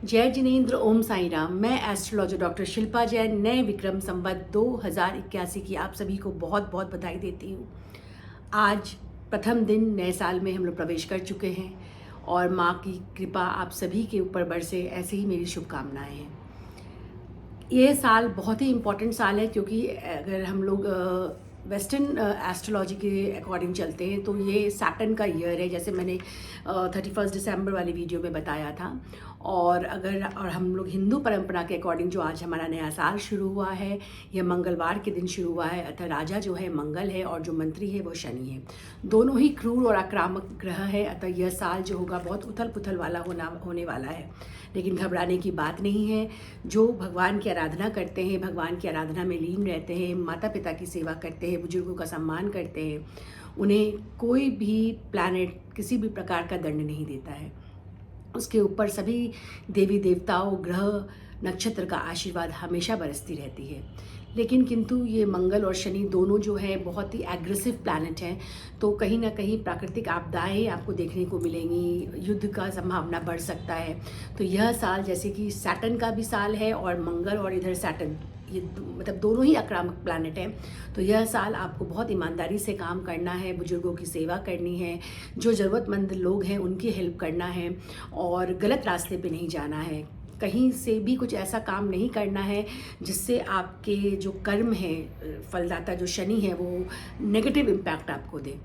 जय जिनेन्द्र, ओम साई राम। मैं astrologer doctor Shilpa Jain नए विक्रम संवत 2081 की आप सभी को बहुत बहुत बधाई देती हूँ। आज प्रथम दिन नए साल में हम लोग प्रवेश कर चुके हैं और माँ की कृपा आप सभी के ऊपर बरसे, ऐसे ही मेरी शुभकामनाएं हैं। ये साल बहुत ही इम्पॉर्टेंट साल है क्योंकि अगर हम लोग वेस्टर्न एस्ट्रोलॉजी के अकॉर्डिंग चलते हैं तो ये सैटर्न का ईयर है, जैसे मैंने 31 दिसंबर वाली वीडियो में बताया था। और हम लोग हिंदू परंपरा के अकॉर्डिंग जो आज हमारा नया साल शुरू हुआ है, यह मंगलवार के दिन शुरू हुआ है। अतः राजा जो है मंगल है और जो मंत्री है वो शनि है। दोनों ही क्रूर और आक्रामक ग्रह है। अतः यह साल जो होगा बहुत उथल पुथल वाला होने वाला है, लेकिन घबराने की बात नहीं है। जो भगवान की आराधना करते हैं, भगवान की आराधना में लीन रहते हैं, माता पिता की सेवा करते हैं, बुजुर्गों का सम्मान करते हैं, उन्हें कोई भी प्लैनेट किसी भी प्रकार का दंड नहीं देता है। उसके ऊपर सभी देवी देवताओं, ग्रह, नक्षत्र का आशीर्वाद हमेशा बरसती रहती है। लेकिन किंतु ये मंगल और शनि दोनों जो है बहुत ही एग्रेसिव प्लैनेट हैं, तो कहीं ना कहीं प्राकृतिक आपदाएं आपको देखने को मिलेंगी, युद्ध का संभावना बढ़ सकता है। तो यह साल जैसे कि सैटर्न का भी साल है और मंगल और इधर सैटर्न, ये मतलब दोनों ही आक्रामक प्लैनेट हैं। तो यह साल आपको बहुत ईमानदारी से काम करना है, बुजुर्गों की सेवा करनी है, जो ज़रूरतमंद लोग हैं उनकी हेल्प करना है और गलत रास्ते पे नहीं जाना है। कहीं से भी कुछ ऐसा काम नहीं करना है जिससे आपके जो कर्म है, फलदाता जो शनि है, वो नेगेटिव इम्पैक्ट आपको दे।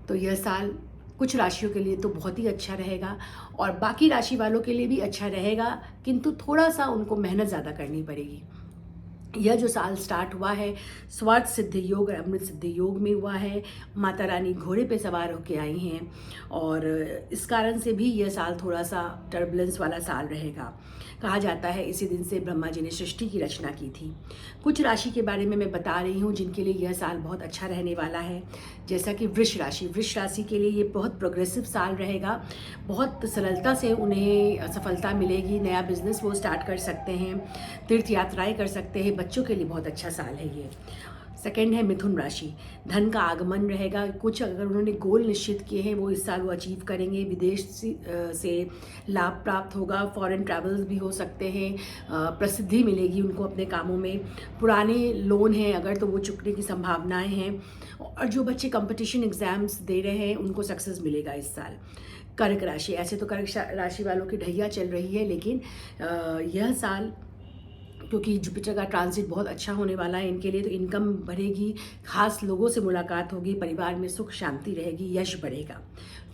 तो यह साल कुछ राशियों के लिए तो बहुत ही अच्छा रहेगा और बाकी राशि वालों के लिए भी अच्छा रहेगा, किंतु थोड़ा सा उनको मेहनत ज़्यादा करनी पड़ेगी। यह जो साल स्टार्ट हुआ है स्वार्थ सिद्धि योग और अमृत सिद्धि योग में हुआ है। माता रानी घोड़े पे सवार होकर आई हैं और इस कारण से भी यह साल थोड़ा सा टर्बुलेंस वाला साल रहेगा। कहा जाता है इसी दिन से ब्रह्मा जी ने सृष्टि की रचना की थी। कुछ राशि के बारे में मैं बता रही हूँ जिनके लिए यह साल बहुत अच्छा रहने वाला है, जैसा कि वृष राशि। वृष राशि के लिए ये बहुत प्रोग्रेसिव साल रहेगा, बहुत सरलता से उन्हें सफलता मिलेगी। नया बिजनेस वो स्टार्ट कर सकते हैं, तीर्थ यात्राएं कर सकते हैं। बच्चों के लिए बहुत अच्छा साल है ये। सेकंड है मिथुन राशि। धन का आगमन रहेगा। कुछ अगर उन्होंने गोल निश्चित किए हैं वो इस साल वो अचीव करेंगे। विदेश से लाभ प्राप्त होगा, फॉरेन ट्रैवल्स भी हो सकते हैं, प्रसिद्धि मिलेगी उनको अपने कामों में। पुराने लोन हैं अगर तो वो चुकने की संभावनाएं हैं। और जो बच्चे कंपटीशन एग्जाम्स दे रहे हैं उनको सक्सेस मिलेगा इस साल। कर्क राशि, ऐसे तो कर्क राशि वालों की ढैया चल रही है, लेकिन यह साल क्योंकि जुपिटर का ट्रांजिट बहुत अच्छा होने वाला है इनके लिए, तो इनकम बढ़ेगी, खास लोगों से मुलाकात होगी, परिवार में सुख शांति रहेगी, यश बढ़ेगा।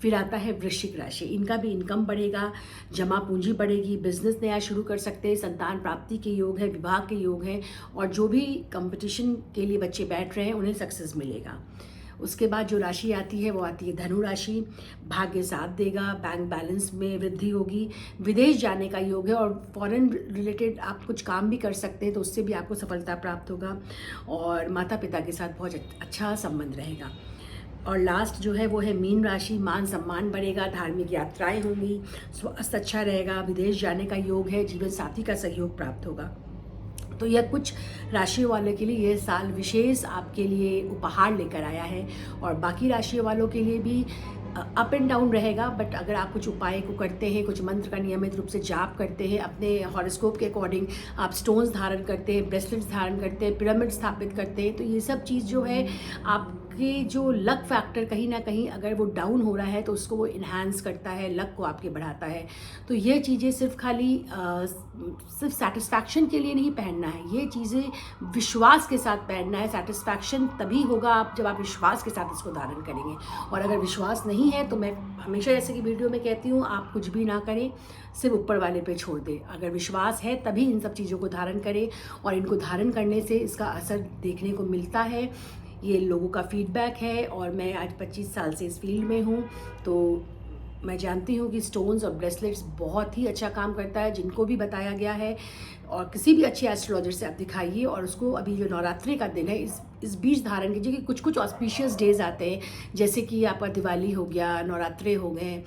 फिर आता है वृश्चिक राशि। इनका भी इनकम बढ़ेगा, जमा पूंजी बढ़ेगी, बिजनेस नया शुरू कर सकते हैं, संतान प्राप्ति के योग है, विवाह के योग है और जो भी कंपटीशन के लिए बच्चे बैठ रहे हैं उन्हें सक्सेस मिलेगा। उसके बाद जो राशि आती है वो आती है धनु राशि। भाग्य साथ देगा, बैंक बैलेंस में वृद्धि होगी, विदेश जाने का योग है और फॉरेन रिलेटेड आप कुछ काम भी कर सकते हैं तो उससे भी आपको सफलता प्राप्त होगा और माता पिता के साथ बहुत अच्छा संबंध रहेगा। और लास्ट जो है वो है मीन राशि। मान सम्मान बढ़ेगा, धार्मिक यात्राएं होंगी, स्वास्थ्य अच्छा रहेगा, विदेश जाने का योग है, जीवन साथी का सहयोग प्राप्त होगा। तो यह कुछ राशियों वालों के लिए यह साल विशेष आपके लिए उपहार लेकर आया है और बाकी राशियों वालों के लिए भी अप एंड डाउन रहेगा। बट अगर आप कुछ उपाय को करते हैं, कुछ मंत्र का नियमित रूप से जाप करते हैं, अपने हॉरोस्कोप के अकॉर्डिंग आप स्टोन्स धारण करते हैं, ब्रेसलेट्स धारण करते हैं, पिरामिड स्थापित करते हैं, तो ये सब चीज़ जो है आपके जो लक फैक्टर कहीं ना कहीं अगर वो डाउन हो रहा है तो उसको वो इन्हांस करता है, लक को आपके बढ़ाता है। तो ये चीज़ें सिर्फ खाली सिर्फ सेटिस्फैक्शन के लिए नहीं पहनना है, ये चीज़ें विश्वास के साथ पहनना है। सेटिस्फैक्शन तभी होगा आप जब आप विश्वास के साथ इसको धारण करेंगे। और अगर विश्वास नहीं है तो मैं हमेशा जैसे कि वीडियो में कहती हूँ, आप कुछ भी ना करें, सिर्फ ऊपर वाले पे छोड़ दें। अगर विश्वास है तभी इन सब चीज़ों को धारण करें और इनको धारण करने से इसका असर देखने को मिलता है। ये लोगों का फीडबैक है और मैं आज 25 साल से इस फील्ड में हूँ, तो मैं जानती हूँ कि स्टोन्स और ब्रेसलेट्स बहुत ही अच्छा काम करता है। जिनको भी बताया गया है और किसी भी अच्छे एस्ट्रोलॉजर से आप दिखाइए और उसको अभी जो नवरात्रि का दिन है इस बीच धारण कीजिए कि कुछ कुछ ऑस्पिशियस डेज आते हैं, जैसे कि आपका दिवाली हो गया, नवरात्रे हो गए,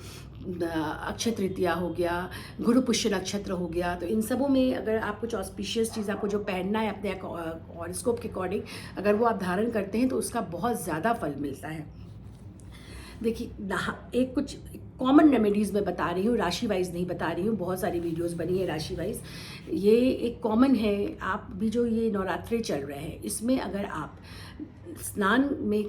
अक्षय तृतीया हो गया, गुरु पुष्य नक्षत्र हो गया। तो इन सबों में अगर आप कुछ ऑस्पिशियस चीज़ आपको जो पहनना है अपने हॉरोस्कोप के अकॉर्डिंग, अगर वो आप धारण करते हैं तो उसका बहुत ज़्यादा फल मिलता है। देखिए एक कुछ कॉमन रेमेडीज़ मैं बता रही हूँ, राशि वाइज नहीं बता रही हूँ। बहुत सारी वीडियोस बनी है राशि वाइज। ये एक कॉमन है। आप भी जो ये नवरात्रे चल रहे हैं, इसमें अगर आप स्नान में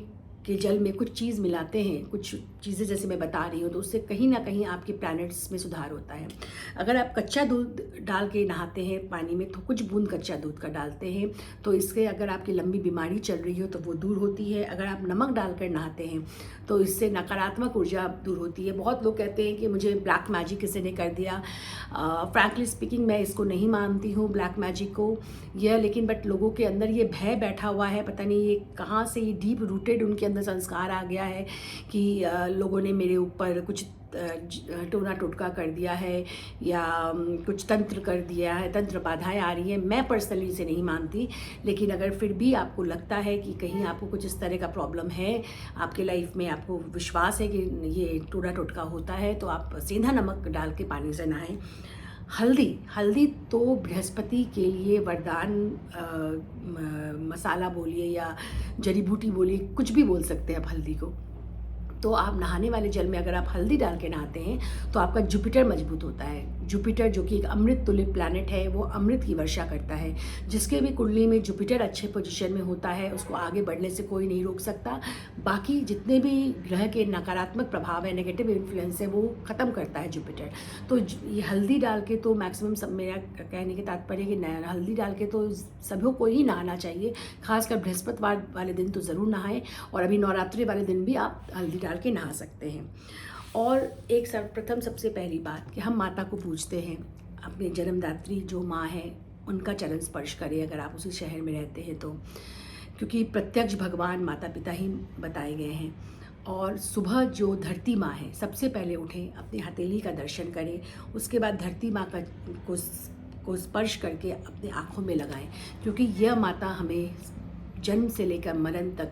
के जल में कुछ चीज़ मिलाते हैं, कुछ चीज़ें जैसे मैं बता रही हूँ, तो उससे कहीं ना कहीं आपके प्लैनेट्स में सुधार होता है। अगर आप कच्चा दूध डाल के नहाते हैं पानी में, तो कुछ बूंद कच्चा दूध का डालते हैं, तो इससे अगर आपकी लंबी बीमारी चल रही हो तो वो दूर होती है। अगर आप नमक डालकर नहाते हैं तो इससे नकारात्मक ऊर्जा दूर होती है। बहुत लोग कहते हैं कि मुझे ब्लैक मैजिक किसी ने कर दिया। फ्रैंकली स्पीकिंग, मैं इसको नहीं मानती हूँ ब्लैक मैजिक को, यह लेकिन बट लोगों के अंदर ये भय बैठा हुआ है। पता नहीं ये कहाँ से, ये डीप रूटेड उनके अंदर संस्कार आ गया है कि लोगों ने मेरे ऊपर कुछ टोना टोटका कर दिया है या कुछ तंत्र कर दिया है, तंत्र बाधाएं आ रही हैं। मैं पर्सनली इसे नहीं मानती, लेकिन अगर फिर भी आपको लगता है कि कहीं आपको कुछ इस तरह का प्रॉब्लम है आपके लाइफ में, आपको विश्वास है कि ये टोना टोटका होता है, तो आप सेंधा नमक डाल के पानी से नहाएं। हल्दी तो बृहस्पति के लिए वरदान मसाला बोलिए या जड़ी बूटी बोलिए, कुछ भी बोल सकते हैं आप हल्दी को। तो आप नहाने वाले जल में अगर आप हल्दी डाल के नहाते हैं तो आपका जुपिटर मजबूत होता है। जुपिटर जो कि एक अमृत तुल्य प्लैनेट है, वो अमृत की वर्षा करता है। जिसके भी कुंडली में जुपिटर अच्छे पोजीशन में होता है, उसको आगे बढ़ने से कोई नहीं रोक सकता। बाकी जितने भी ग्रह के नकारात्मक प्रभाव है, नेगेटिव इन्फ्लुएंस है, वो ख़त्म करता है जुपिटर। तो ये हल्दी डाल के तो मैक्सिमम सब, मेरा कहने के तात्पर्य कि हल्दी डाल के तो सभी को ही नहाना चाहिए। खासकर बृहस्पतिवार वाले दिन तो ज़रूर नहाएं, और अभी नवरात्रि वाले दिन भी आप हल्दी डाल के नहा सकते हैं। और एक सर्वप्रथम सबसे पहली बात कि हम माता को पूजते हैं, अपने जन्मदात्री जो माँ है उनका चरण स्पर्श करें अगर आप उसी शहर में रहते हैं तो, क्योंकि प्रत्यक्ष भगवान माता पिता ही बताए गए हैं। और सुबह जो धरती माँ है, सबसे पहले उठें, अपनी हथेली का दर्शन करें, उसके बाद धरती माँ को स्पर्श करके अपने आँखों में लगाएं, क्योंकि यह माता हमें जन्म से लेकर मरण तक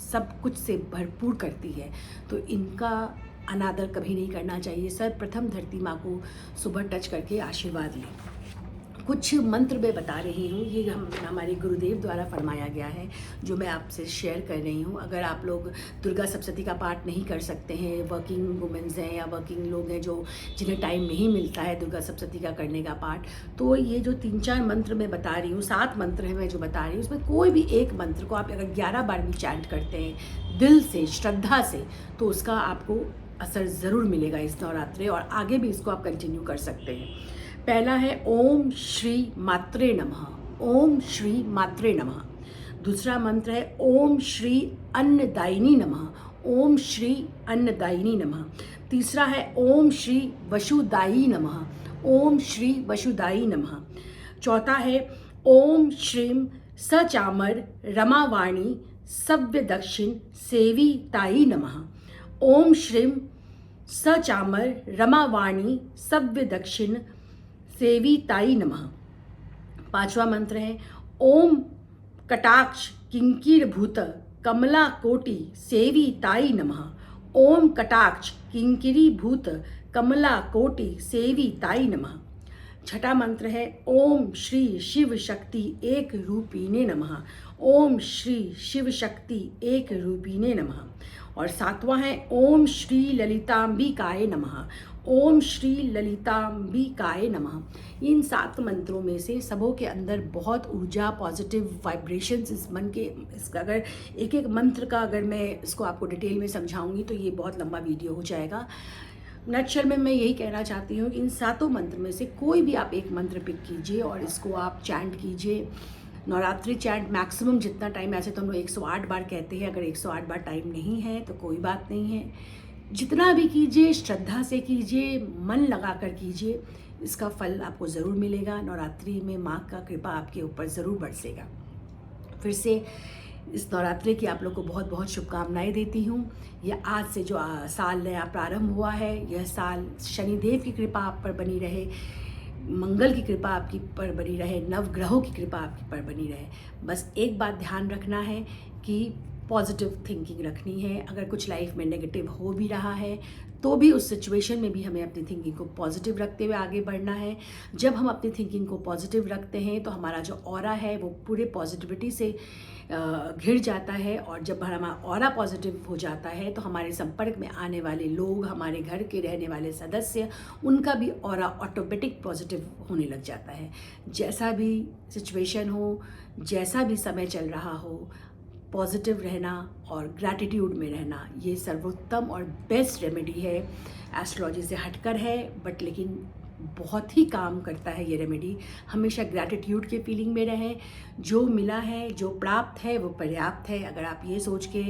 सब कुछ से भरपूर करती है। तो इनका अनादर कभी नहीं करना चाहिए। सर्वप्रथम धरती माँ को सुबह टच करके आशीर्वाद लें। कुछ मंत्र मैं बता रही हूँ, ये हमारे गुरुदेव द्वारा फरमाया गया है, जो मैं आपसे शेयर कर रही हूँ। अगर आप लोग दुर्गा सप्तशती का पाठ नहीं कर सकते हैं, वर्किंग वुमेन्स हैं या वर्किंग लोग हैं जो जिन्हें टाइम नहीं मिलता है दुर्गा सप्तशती का करने का पाठ, तो ये जो 3-4 मंत्र मैं बता रही हूँ, 7 मंत्र हैं मैं जो बता रही हूँ, उसमें कोई भी एक मंत्र को आप अगर 11 बार भी चैंट करते हैं दिल से, श्रद्धा से, तो उसका आपको असर ज़रूर मिलेगा इस नवरात्रे, और आगे भी इसको आप कंटिन्यू कर सकते हैं। पहला है ओम श्री मात्रे नमः, ओम श्री मात्रे नमः। दूसरा मंत्र है ओम श्री अन्नदायिनी नमः, ओम श्री अन्नदायिनी नमः। तीसरा है ओम श्री वसुदायी नमः, ओम श्री वसुदायी नमः। चौथा है ओम श्रीम सचामर रमावाणी सव्य दक्षिण सेविताई नमः, ओम श्रीम सचामर रमावाणी सव्य दक्षिण सेविताई नमः। पांचवा मंत्र है ओम कटाक्ष किंकीर भूत कमला कोटि सेविताई नमः, ओम कटाक्ष किंकिरी भूत कमला कोटि सेविताई नमः। छठा मंत्र है ओम श्री शिव शक्ति एक रूपिणे नमः, ओम श्री शिव शक्ति एक रूपिणे नमः। और सातवां है ओम श्री ललितांबिकाय नमः, ओम श्री ललितांबिकाय नमः। इन 7 मंत्रों में से सबों के अंदर बहुत ऊर्जा, पॉजिटिव वाइब्रेशंस इस मन के, इसका अगर एक एक मंत्र का अगर मैं इसको आपको डिटेल में समझाऊंगी तो ये बहुत लंबा वीडियो हो जाएगा। नटशल में मैं यही कहना चाहती हूँ कि इन 7 मंत्र में से कोई भी आप एक मंत्र पिक कीजिए और इसको आप चैंट कीजिए। नवरात्रि चैंट मैक्सिमम जितना टाइम, ऐसे तो हम लोग 108 बार कहते हैं, अगर 108 बार टाइम नहीं है तो कोई बात नहीं है, जितना भी कीजिए श्रद्धा से कीजिए, मन लगा कर कीजिए, इसका फल आपको ज़रूर मिलेगा। नवरात्रि में माँ का कृपा आपके ऊपर ज़रूर बरसेगा। फिर से इस नवरात्रि की आप लोग को बहुत बहुत शुभकामनाएं देती हूँ। यह आज से जो साल नया प्रारंभ हुआ है, यह साल शनिदेव की कृपा आप पर बनी रहे, मंगल की कृपा आपकी पर बनी रहे, नवग्रहों की कृपा आपकी पर बनी रहे। बस एक बात ध्यान रखना है कि पॉजिटिव थिंकिंग रखनी है। अगर कुछ लाइफ में नेगेटिव हो भी रहा है तो भी उस सिचुएशन में भी हमें अपनी थिंकिंग को पॉजिटिव रखते हुए आगे बढ़ना है। जब हम अपनी थिंकिंग को पॉजिटिव रखते हैं तो हमारा जो ऑरा है वो पूरे पॉजिटिविटी से घिर जाता है, और जब हमारा ऑरा पॉजिटिव हो जाता है तो हमारे संपर्क में आने वाले लोग, हमारे घर के रहने वाले सदस्य, उनका भी ऑरा ऑटोमेटिक पॉजिटिव होने लग जाता है। जैसा भी सिचुएशन हो, जैसा भी समय चल रहा हो, पॉजिटिव रहना और ग्रैटिट्यूड में रहना ये सर्वोत्तम और बेस्ट रेमेडी है। एस्ट्रोलॉजी से हटकर है बट लेकिन बहुत ही काम करता है ये रेमेडी। हमेशा ग्रैटिट्यूड के फीलिंग में रहें, जो मिला है, जो प्राप्त है वो पर्याप्त है। अगर आप ये सोच के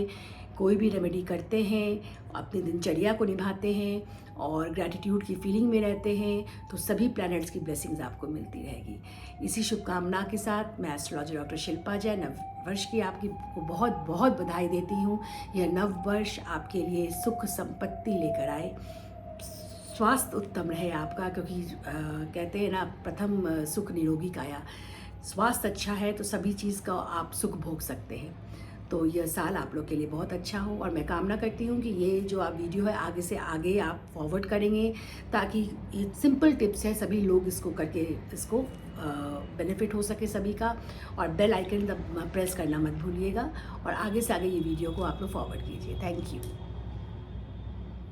कोई भी रेमेडी करते हैं, अपनी दिनचर्या को निभाते हैं और ग्रैटिट्यूड की फीलिंग में रहते हैं तो सभी प्लैनेट्स की ब्लेसिंग्स आपको मिलती रहेगी। इसी शुभकामना के साथ मैं एस्ट्रोलॉजर डॉक्टर शिल्पा जैन नव वर्ष की आपकी को बहुत बहुत बधाई देती हूँ। यह नव वर्ष आपके लिए सुख संपत्ति लेकर आए, स्वास्थ्य उत्तम रहे आपका, क्योंकि कहते हैं ना, प्रथम सुख निरोगी काया। स्वास्थ्य अच्छा है तो सभी चीज़ का आप सुख भोग सकते हैं। तो यह साल आप लोग के लिए बहुत अच्छा हो, और मैं कामना करती हूँ कि ये जो आप वीडियो है आगे से आगे आप फॉरवर्ड करेंगे, ताकि ये सिंपल टिप्स है, सभी लोग इसको करके इसको बेनिफिट हो सके सभी का। और बेल आइकन प्रेस करना मत भूलिएगा, और आगे से आगे ये वीडियो को आप लोग फॉरवर्ड कीजिए। Thank you.